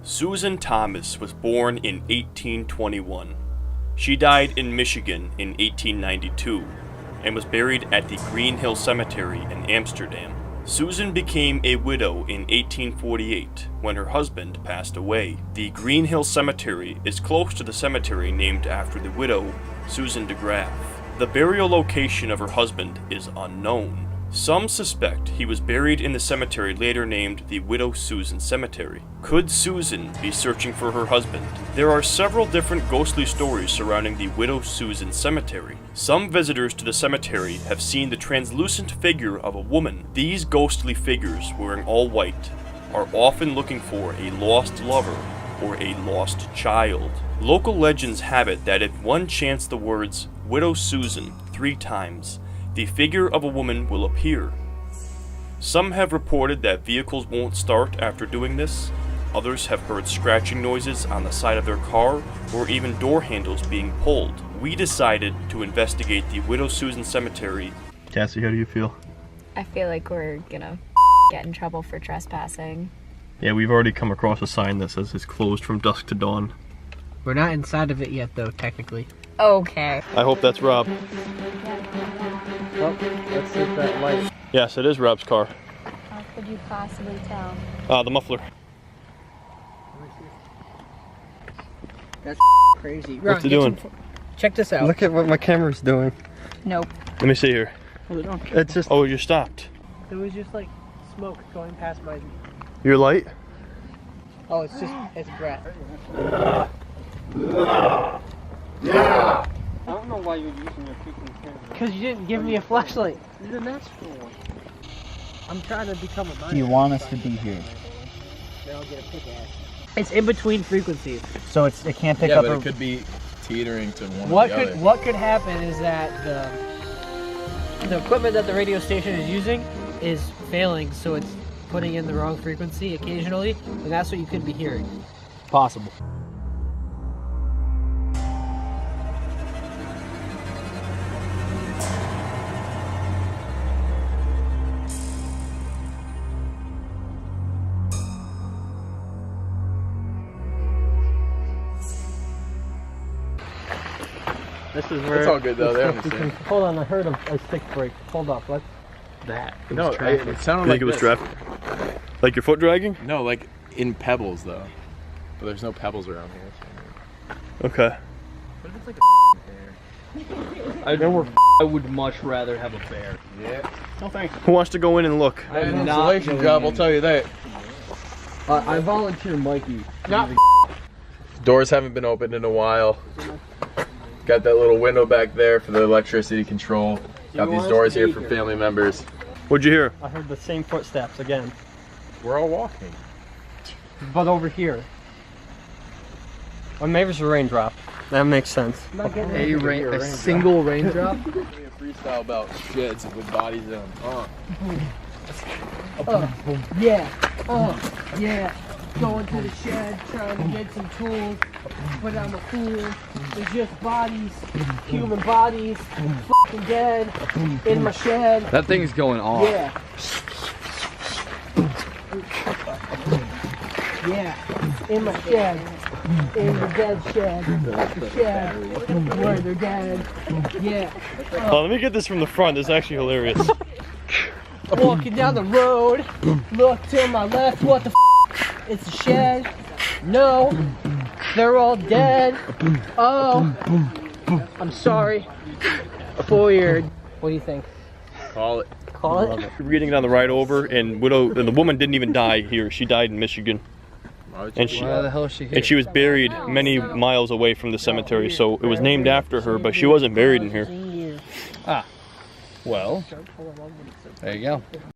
Susan Thomas was born in 1821. She died in Michigan in 1892 and was buried at the Greenhill Cemetery in Amsterdam. Susan became a widow in 1848 when her husband passed away. The Greenhill Cemetery is close to the cemetery named after the widow, Susan DeGraff. The burial location of her husband is unknown. Some suspect he was buried in the cemetery later named the Widow Susan Cemetery. Could Susan be searching for her husband? There are several different ghostly stories surrounding the Widow Susan Cemetery. Some visitors to the cemetery have seen the translucent figure of a woman. These ghostly figures, wearing all white, are often looking for a lost lover or a lost child. Local legends have it that if one chants the words Widow Susan 3 times, the figure of a woman will appear. Some have reported that vehicles won't start after doing this. Others have heard scratching noises on the side of their car or even door handles being pulled. We decided to investigate the Widow Susan Cemetery. Cassie, how do you feel? I feel like we're gonna get in trouble for trespassing. Yeah, we've already come across a sign that says it's closed from dusk to dawn. We're not inside of it yet though, technically. Okay. I hope that's Rob. Well, let's see if that light. Yes, it is Rob's car. How could you possibly tell? The muffler. That's crazy. What's it doing? Check this out. Look at what my camera's doing. Nope. Let me see here. Hold it on. It's just. Oh, you stopped. It was just like smoke going past my. Your light? Oh, it's just it's breath. I don't know why you're using your freaking camera. Because you didn't give me a flashlight. Then that's cool. I'm trying to become a miner. You want us to be here. Then I'll get a pickaxe. It's in between frequencies. So it can't pick Yeah, up but a... it could be teetering to one or the other. What could happen is that the equipment that the radio station is using is failing, so it's putting in the wrong frequency occasionally, and that's what you could be hearing. Possible. This is where. It's all good though, they understand. Hold on, I heard a stick break. Hold up, what's that? No, it sounded like this. traffic. Like your foot dragging? No, like in pebbles though. But there's no pebbles around here. Okay. What if it's like a bear? I would much rather have a bear. Yeah. No thanks. Who wants to go in and look? I have an installation job, I'll tell you that. I volunteer Mikey. Doors haven't been opened in a while. Got that little window back there for the electricity control. Got these doors here for family members. What'd you hear? I heard the same footsteps again, We're all walking. but over here. Or maybe it's a raindrop. That makes sense. A single raindrop? A freestyle about sheds with bodies in them. Yeah. Going to the shed, trying to get some tools, but I'm a fool. There's just bodies, human bodies, fucking dead, in my shed. That thing's going off. Yeah. Yeah, in my shed, in the dead shed, the shed, where they're dead. Yeah. Oh, let me get this from the front. This is actually hilarious. Walking down the road, look to my left, what the f***? It's a shed. No, they're all dead. Oh, I'm sorry for your... What do you think? Call it. Call it? We were getting on the ride over, and the woman didn't even die here. She died in Michigan. And she, Why the hell is she here? and she was buried many miles away from the cemetery, so it was named after her, but she wasn't buried in here. Well, there you go.